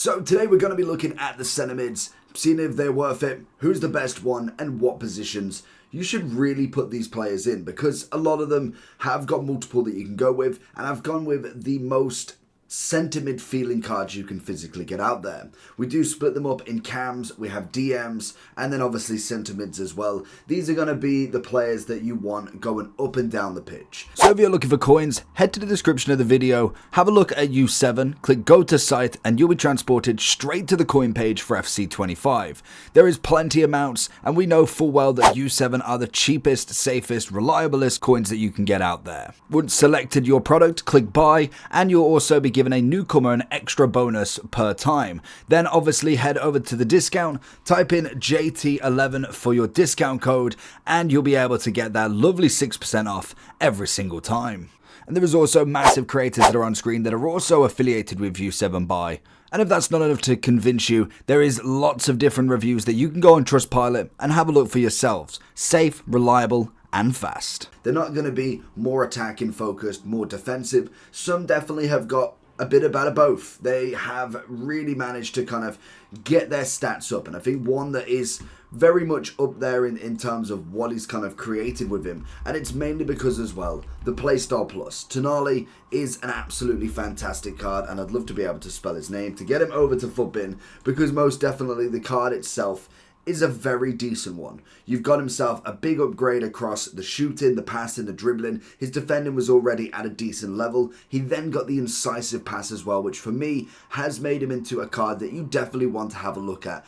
So today we're going to be looking at the centre mids, seeing if they're worth it, who's the best one, and what positions you should really put these players in, because a lot of them have got multiple that you can go with, and I've gone with the most centre mid feeling cards you can physically get out there. We do split them up in cams, we have DMs, and then obviously centre mids as well. These are going to be the players that you want going up and down the pitch. So if you're looking for coins, head to the description of the video, have a look at U7, click go to site, and you'll be transported straight to the coin page for FC25. There is plenty amounts, and we know full well that U7 are the cheapest, safest, reliablest coins that you can get out there. Once selected your product, click buy, and you'll also be given a newcomer an extra bonus per time. Then obviously head over to the discount, type in JT11 for your discount code, and you'll be able to get that lovely 6% off every single time. And there is also massive creators that are on screen that are also affiliated with U7 Buy. And if that's not enough to convince you, there is lots of different reviews that you can go on Trustpilot and have a look for yourselves. Safe, reliable, and fast. They're not going to be more attacking focused, more defensive. Some definitely have got a bit of both. They have really managed to kind of get their stats up, and I think one that is very much up there in terms of what he's kind of created with him, and it's mainly because as well the Playstyle Plus. Tonali is an absolutely fantastic card, and I'd love to be able to spell his name to get him over to Footbin, because most definitely the card itself is a very decent one. You've got himself a big upgrade across the shooting, the passing, the dribbling. His defending was already at a decent level. He then got the incisive pass as well, which for me has made him into a card that you definitely want to have a look at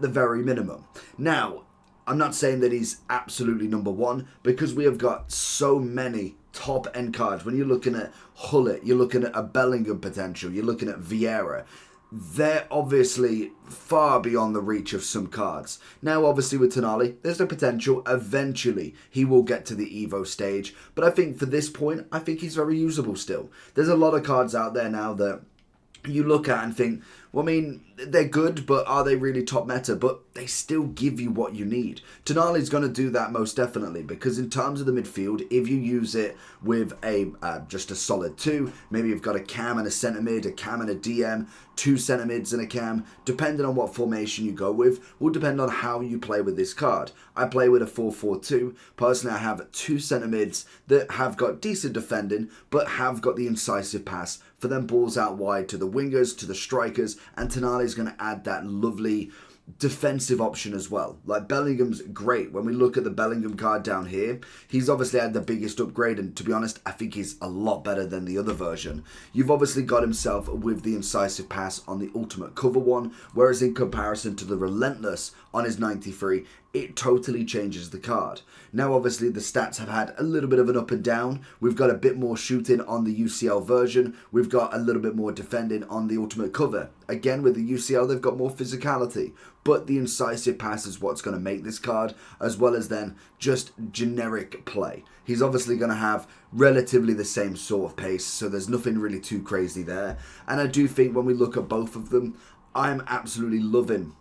the very minimum. Now, I'm not saying that he's absolutely number one, because we have got so many top end cards. When you're looking at Hullet, you're looking at a Bellingham potential, you're looking at Vieira. They're obviously far beyond the reach of some cards. Now, obviously, with Tonali, there's the potential eventually he will get to the Evo stage. But I think for this point, I think he's very usable still. There's a lot of cards out there now that you look at and think, well, I mean, they're good, but are they really top meta? But they still give you what you need. Tonali's going to do that most definitely, because in terms of the midfield, if you use it with a just a solid 2, maybe you've got a cam and a centre mid, a cam and a DM, 2 centre mids and a cam, depending on what formation you go with, will depend on how you play with this card. I play with a 4-4-2. Personally, I have 2 centre mids that have got decent defending, but have got the incisive pass for them balls out wide to the wingers, to the strikers, and Tonali's going to add that lovely defensive option as well. Like, Bellingham's great. When we look at the Bellingham card down here, he's obviously had the biggest upgrade, and to be honest, I think he's a lot better than the other version. You've obviously got himself with the incisive pass on the ultimate cover one, whereas in comparison to the relentless on his 93, it totally changes the card. Now, obviously, the stats have had a little bit of an up and down. We've got a bit more shooting on the UCL version. We've got a little bit more defending on the ultimate cover. Again, with the UCL, they've got more physicality. But the incisive pass is what's going to make this card, as well as then just generic play. He's obviously going to have relatively the same sort of pace, so there's nothing really too crazy there. And I do think when we look at both of them, I'm absolutely loving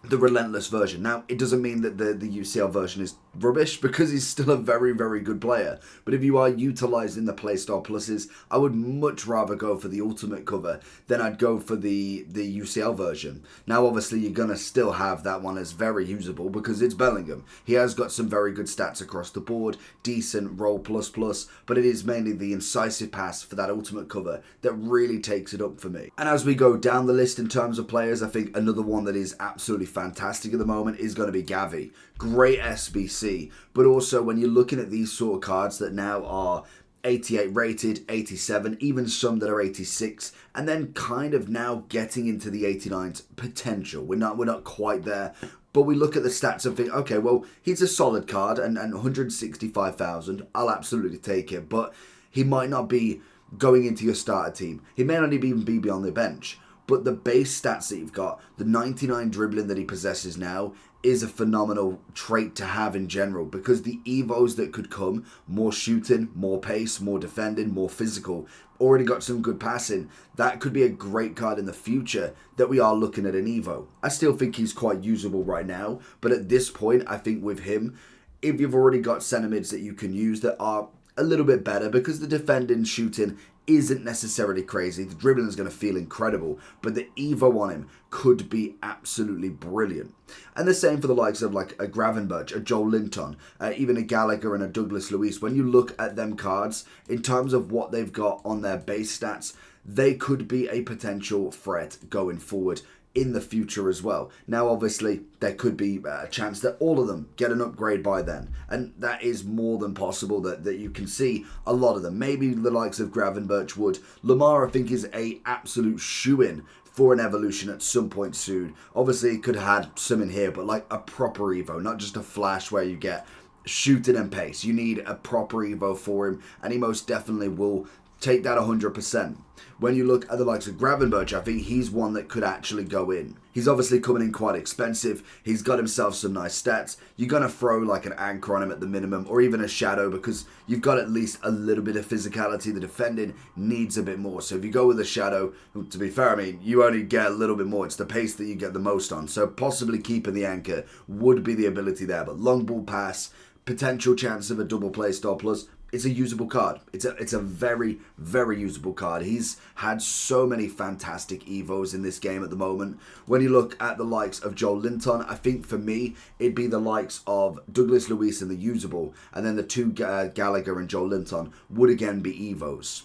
the relentless version. Now, it doesn't mean that the UCL version is rubbish, because he's still a very, very good player. But if you are utilising the Playstyle Pluses, I would much rather go for the ultimate cover than I'd go for the UCL version. Now, obviously, you're going to still have that one as very usable, because it's Bellingham. He has got some very good stats across the board, decent roll plus, but it is mainly the incisive pass for that ultimate cover that really takes it up for me. And as we go down the list in terms of players, I think another one that is absolutely fantastic at the moment is going to be Gavi. Great SBC, but also when you're looking at these sort of cards that now are 88 rated, 87, even some that are 86, and then kind of now getting into the 89's potential. We're not quite there, but we look at the stats and think, okay, well, he's a solid card, and 165,000, I'll absolutely take it, but he might not be going into your starter team. He may not even be on the bench. But the base stats that you've got, the 99 dribbling that he possesses now, is a phenomenal trait to have in general, because the EVOs that could come, more shooting, more pace, more defending, more physical, already got some good passing. That could be a great card in the future that we are looking at an EVO. I still think he's quite usable right now, but at this point, I think with him, if you've already got centre mids that you can use that are a little bit better, because the defending shooting isn't necessarily crazy. The dribbling is going to feel incredible, but the Evo on him could be absolutely brilliant. And the same for the likes of like a Gravenberch, a Joel Linton, even a Gallagher and a Douglas Luiz. When you look at them cards, in terms of what they've got on their base stats, they could be a potential threat going forward in the future as well. Now, obviously, there could be a chance that all of them get an upgrade by then. And that is more than possible that you can see a lot of them. Maybe the likes of Gravenberch would. Lamar, I think, is a absolute shoo-in for an evolution at some point soon. Obviously, it could have had some in here, but like a proper Evo, not just a flash where you get shooting and pace. You need a proper Evo for him, and he most definitely will take that 100%. When you look at the likes of Gravenberch, I think he's one that could actually go in. He's obviously coming in quite expensive. He's got himself some nice stats. You're going to throw like an anchor on him at the minimum, or even a shadow, because you've got at least a little bit of physicality. The defending needs a bit more. So if you go with a shadow, to be fair, I mean, you only get a little bit more. It's the pace that you get the most on. So possibly keeping the anchor would be the ability there. But long ball pass, potential chance of a double play style plus, it's a usable card. It's a very, very usable card. He's had so many fantastic Evos in this game at the moment. When you look at the likes of Joel Linton, I think for me, it'd be the likes of Douglas Luiz in the usable, and then the two Gallagher and Joel Linton would again be Evos.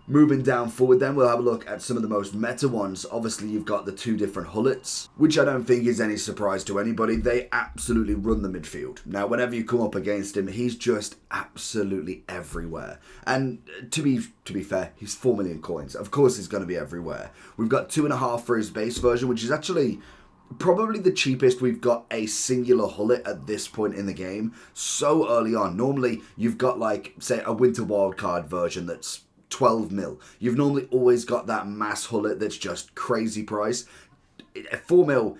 Moving down forward then, we'll have a look at some of the most meta ones. Obviously, you've got the two different Hullets, which I don't think is any surprise to anybody. They absolutely run the midfield. Now, whenever you come up against him, he's just absolutely everywhere. And to be fair, he's 4 million coins. Of course, he's going to be everywhere. We've got 2.5 for his base version, which is actually probably the cheapest we've got a singular Hullet at this point in the game. So early on. Normally, you've got like, say, a Winter Wildcard version that's 12 mil. You've normally always got that mass Hullet that's just crazy price. 4 mil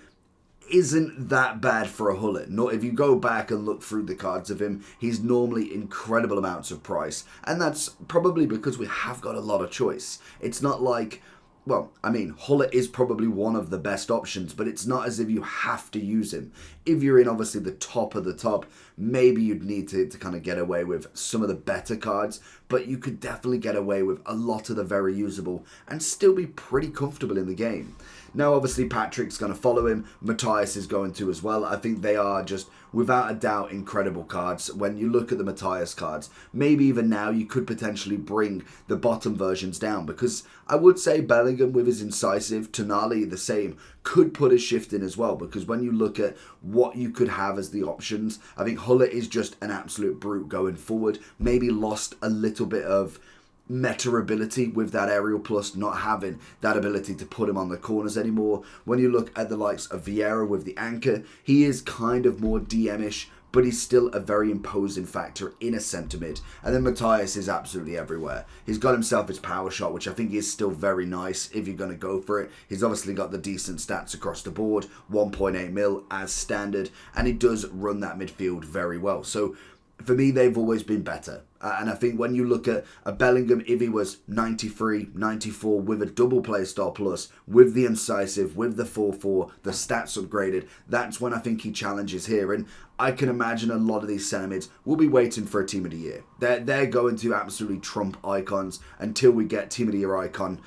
isn't that bad for a Hullet. No, if you go back and look through the cards of him, he's normally incredible amounts of price. And that's probably because we have got a lot of choice. It's not like, well, I mean, Hullet is probably one of the best options, but it's not as if you have to use him. If you're in, obviously, the top of the top, maybe you'd need to kind of get away with some of the better cards, but you could definitely get away with a lot of the very usable and still be pretty comfortable in the game. Now, obviously, Patrick's going to follow him. Matthias is going to as well. I think they are just, without a doubt, incredible cards. When you look at the Matthias cards, maybe even now you could potentially bring the bottom versions down, because I would say Bellingham with his incisive, Tonali the same, could put a shift in as well, because when you look at what you could have as the options, I think Hullet is just an absolute brute going forward. Maybe lost a little bit of meta ability with that aerial plus, not having that ability to put him on the corners anymore. When you look at the likes of Vieira with the anchor, he is kind of more DM-ish, but he's still a very imposing factor in a centre mid. And then Matthias is absolutely everywhere. He's got himself his power shot, which I think is still very nice if you're going to go for it. He's obviously got the decent stats across the board, 1.8 mil as standard, and he does run that midfield very well. So for me, they've always been better. And I think when you look at a Bellingham, if he was 93, 94 with a double play style plus, with the incisive, with the 4-4, the stats upgraded, that's when I think he challenges here. And I can imagine a lot of these centre mids will be waiting for a Team of the Year. They're going to absolutely trump icons until we get Team of the Year icon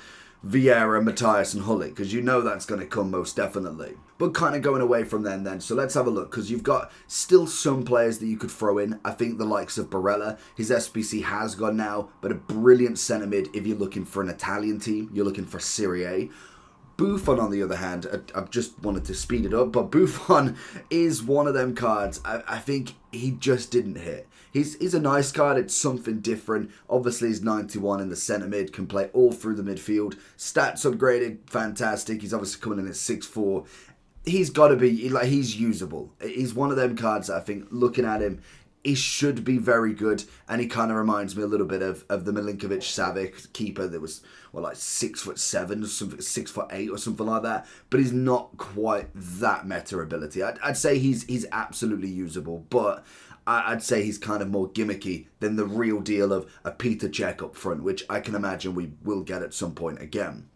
Vieira, Matthias and Hullet, because you know that's going to come most definitely. But kind of going away from then, so let's have a look, because you've got still some players that you could throw in. I think the likes of Barella, his SPC has gone now, but a brilliant centre mid if you're looking for an Italian team, you're looking for Serie A. Buffon, on the other hand, I've just wanted to speed it up, but Buffon is one of them cards. I think he just didn't hit. He's a nice card. It's something different. Obviously, he's 91 in the centre mid, can play all through the midfield. Stats upgraded, fantastic. He's obviously coming in at 6'4". He's got to be, like, he's usable. He's one of them cards that I think, looking at him, he should be very good, and he kind of reminds me a little bit of the Milinkovic-Savic keeper that was, well, like 6'7", something 6'8", or something like that. But he's not quite that meta ability. I'd say he's absolutely usable, but I'd say he's kind of more gimmicky than the real deal of a Peter Cech up front, which I can imagine we will get at some point again.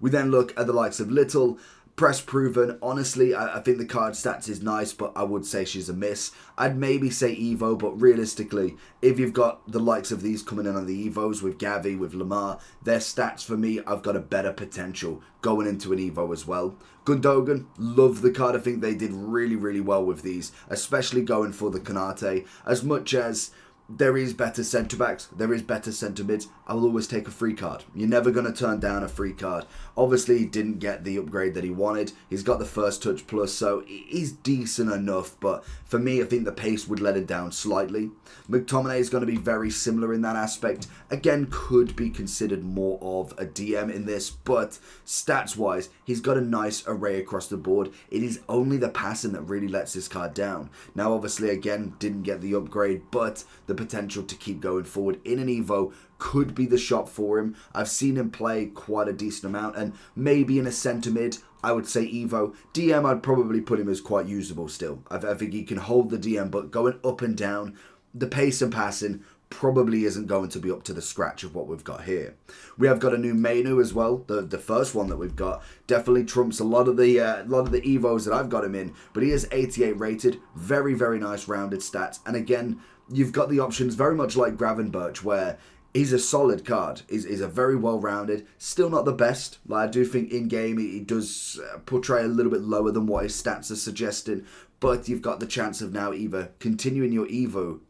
We then look at the likes of Little. Press proven. Honestly, I think the card stats is nice, but I would say she's a miss. I'd maybe say Evo, but realistically, if you've got the likes of these coming in on the Evos with Gavi, with Lamar, their stats for me, I've got a better potential going into an Evo as well. Gundogan, love the card. I think they did really, really well with these, especially going for the Konate. As much as there is better centre-backs, there is better centre-mids, I will always take a free card. You're never going to turn down a free card. Obviously, he didn't get the upgrade that he wanted. He's got the first touch plus, so he's decent enough, but for me, I think the pace would let it down slightly. McTominay is going to be very similar in that aspect. Again, could be considered more of a DM in this, but stats-wise, he's got a nice array across the board. It is only the passing that really lets this card down. Now, obviously, again, didn't get the upgrade, but the potential to keep going forward in an Evo could be the shot for him. I've seen him play quite a decent amount, and maybe in a centre mid, I would say Evo. DM, I'd probably put him as quite usable still. I think he can hold the DM, but going up and down, the pace and passing probably isn't going to be up to the scratch of what we've got here. We have got a new Mainoo as well. The first one that we've got definitely trumps a lot of the Evos that I've got him in, but he is 88 rated. Very, very nice rounded stats. And again, you've got the options very much like Gravenberch, where he's a solid card. He's a very well-rounded. Still not the best. Like, I do think in-game he does portray a little bit lower than what his stats are suggesting. But you've got the chance of now either continuing your you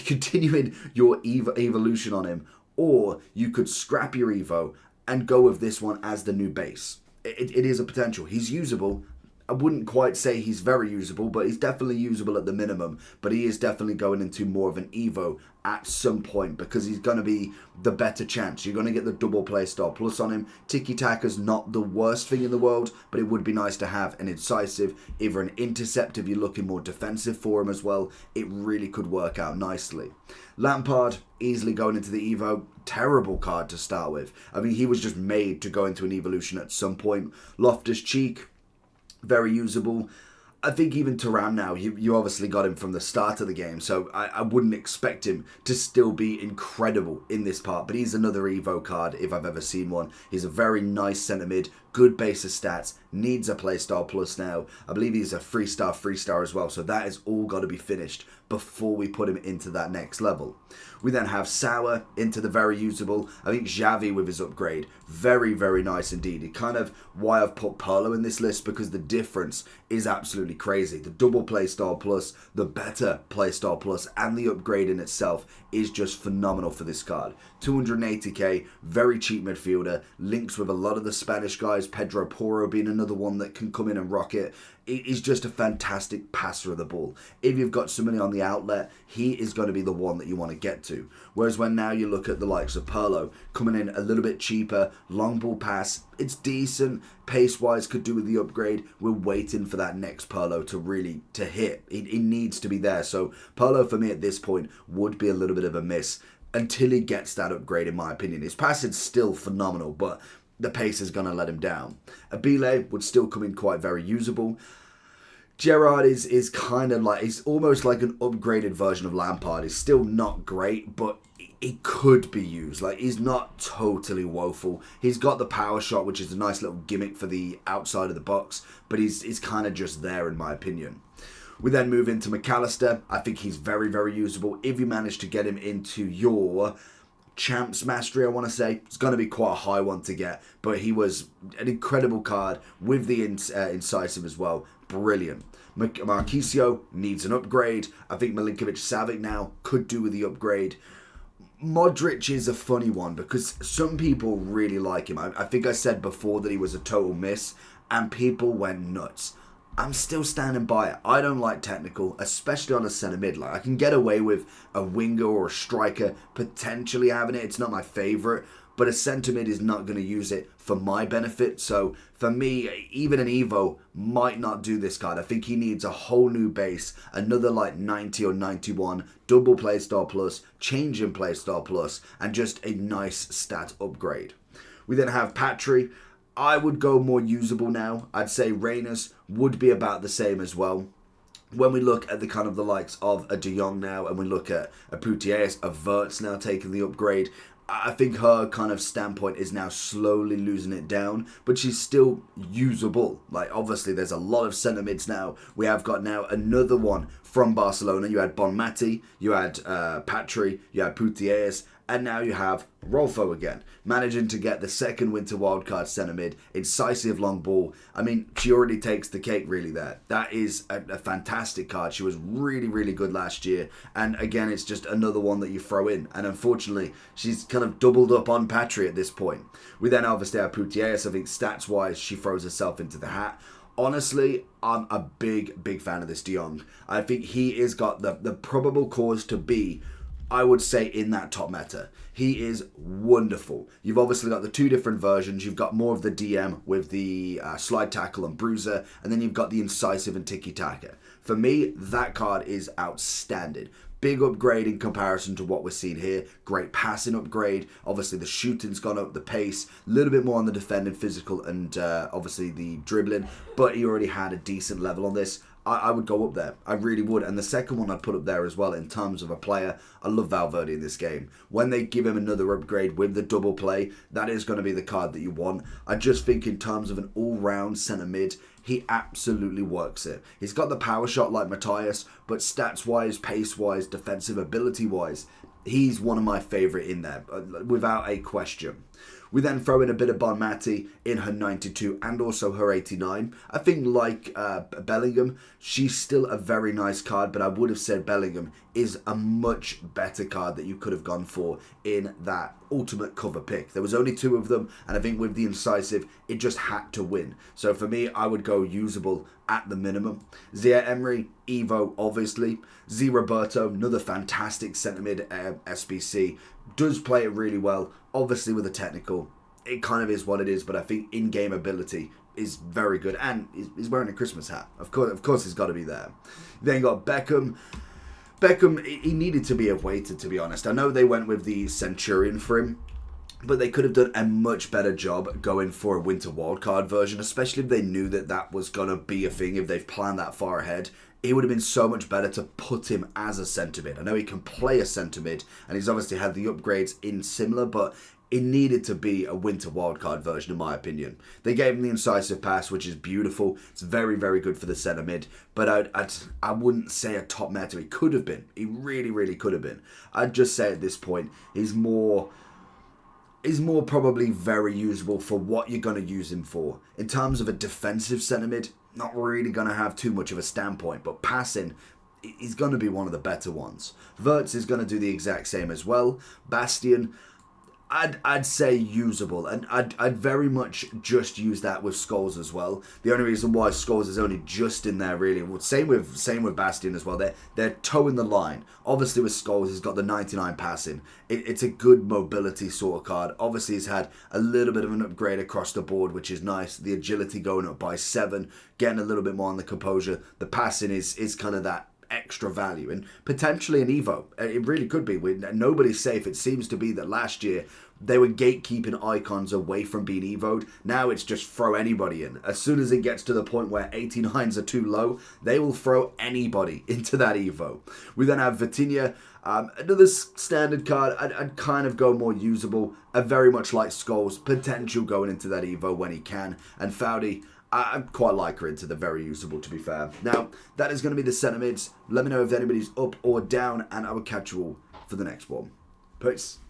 continuing your evolution on him, or you could scrap your Evo and go with this one as the new base. It is a potential. He's usable. I wouldn't quite say he's very usable, but he's definitely usable at the minimum. But he is definitely going into more of an Evo at some point, because he's going to be the better chance. You're going to get the double play style plus on him. Tiki-taka's not the worst thing in the world, but it would be nice to have an incisive, either an intercept if you're looking more defensive for him as well. It really could work out nicely. Lampard, easily going into the Evo. Terrible card to start with. I mean, he was just made to go into an evolution at some point. Loftus-Cheek, very usable. I think even Thuram now, you obviously got him from the start of the game, so I wouldn't expect him to still be incredible in this part, but he's another Evo card if I've ever seen one. He's a very nice centre mid, good base of stats, needs a playstyle plus now. I believe he's a 3-star as well, so that has all got to be finished before we put him into that next level. We then have Sauer into the very usable. I think Gavi with his upgrade, very, very nice indeed. It kind of why I've put Pirlo in this list, because the difference is absolutely crazy. The double playstyle plus, the better playstyle plus, and the upgrade in itself is just phenomenal for this card. 280k, very cheap midfielder, links with a lot of the Spanish guys, Pedro Porro being another one that can come in and rock it. He's just a fantastic passer of the ball. If you've got somebody on the outlet, he is going to be the one that you want to get to. Whereas when now you look at the likes of Pirlo, coming in a little bit cheaper, long ball pass, it's decent, pace-wise could do with the upgrade. We're waiting for that next Pirlo to hit. It needs to be there. So Pirlo for me at this point would be a little bit of a miss until he gets that upgrade, in my opinion. His passing's still phenomenal, but the pace is going to let him down. Abile would still come in quite very usable. Gerrard is kind of like, he's almost like an upgraded version of Lampard. He's still not great, but he could be used. Like, he's not totally woeful. He's got the power shot, which is a nice little gimmick for the outside of the box, but he's kind of just there, in my opinion. We then move into McAllister. I think he's very, very usable. If you manage to get him into your Champs Mastery, I want to say, it's going to be quite a high one to get, but he was an incredible card with the incisive as well. Brilliant. Marquisio needs an upgrade. I think Milinkovic-Savic now could do with the upgrade. Modric is a funny one because some people really like him. I think I said before that he was a total miss and people went nuts. I'm still standing by it. I don't like technical, especially on a centre mid. Like, I can get away with a winger or a striker potentially having it. It's not my favourite, but a centre mid is not going to use it for my benefit. So for me, even an Evo might not do this card. I think he needs a whole new base, another like 90 or 91, double playstyle plus, change in playstyle plus, and just a nice stat upgrade. We then have Patry. I would go more usable now. I'd say Reyners would be about the same as well. When we look at the kind of the likes of a De Jong now, and we look at a Putellas, a Wirtz now taking the upgrade, I think her kind of standpoint is now slowly losing it down, but she's still usable. Like, obviously, there's a lot of centre mids now. We have got now another one from Barcelona. You had Bonmati, you had Patry, you had Putellas, and now you have Rolfo again, managing to get the second winter wildcard centre mid, incisive long ball. I mean, she already takes the cake really there. That is a fantastic card. She was really, really good last year. And again, it's just another one that you throw in. And unfortunately, she's kind of doubled up on Patry at this point. We then obviously have Putellas. I think stats-wise, she throws herself into the hat. Honestly, I'm a big fan of this De Jong. I think he has got the probable cause to be, I would say, in that top meta. He is wonderful. You've obviously got the two different versions. You've got more of the DM with the slide tackle and bruiser, and then you've got the incisive and tiki-taka. For me, that card is outstanding. Big upgrade in comparison to what we're seeing here. Great passing upgrade. Obviously, the shooting's gone up, the pace. A little bit more on the defending, physical, and obviously the dribbling. But he already had a decent level on this. I would go up there. I really would. And the second one I'd put up there as well in terms of a player. I love Valverde in this game. When they give him another upgrade with the double play, that is going to be the card that you want. I just think in terms of an all-round centre mid, he absolutely works it. He's got the power shot like Matthias, but stats-wise, pace-wise, defensive ability-wise, he's one of my favourite in there, without a question. We then throw in a bit of Bonmati in her 92 and also her 89. I think like Bellingham, she's still a very nice card, but I would have said Bellingham is a much better card that you could have gone for in that ultimate cover pick. There was only two of them, and I think with the incisive, it just had to win. So for me, I would go usable at the minimum. Zia Emery, Evo, obviously. Z Roberto, another fantastic centre mid SBC. Does play it really well. Obviously with the technical, it kind of is what it is, but I think in-game ability is very good, and he's wearing a Christmas hat. Of course he's got to be there. Then you got Beckham. Beckham, he needed to be awaited, to be honest. I know they went with the Centurion for him, but they could have done a much better job going for a winter wildcard version, especially if they knew that that was going to be a thing, if they've planned that far ahead. It would have been so much better to put him as a centre mid. I know he can play a centre mid, and he's obviously had the upgrades in similar, but it needed to be a winter wildcard version, in my opinion. They gave him the incisive pass, which is beautiful. It's very, very good for the centre mid, but I wouldn't say a top meta. He could have been. He really, really could have been. I'd just say at this point, he's more probably very usable for what you're going to use him for. In terms of a defensive centre mid, not really going to have too much of a standpoint, but passing, he's going to be one of the better ones. Wirtz is going to do the exact same as well. Bastian, I'd say usable, and I'd very much just use that with Scholes as well. The only reason why Scholes is only just in there really, well, same with Bastian as well. They're towing the line. Obviously with Scholes, he's got the 99 passing. It's a good mobility sort of card. Obviously he's had a little bit of an upgrade across the board, which is nice. The agility going up by 7, getting a little bit more on the composure. The passing is kind of that extra value, and potentially an Evo. It really could be. Nobody's safe. It seems to be that last year they were gatekeeping icons away from being Evo'd. Now it's just throw anybody in. As soon as it gets to the point where 89s are too low, they will throw anybody into that Evo. We then have Vitinha, another standard card. I'd kind of go more usable. Very much like Scholes, potential going into that Evo when he can. And Foudy, I quite like her into the very usable, to be fair. Now, that is going to be the centre mids. Let me know if anybody's up or down, and I will catch you all for the next one. Peace.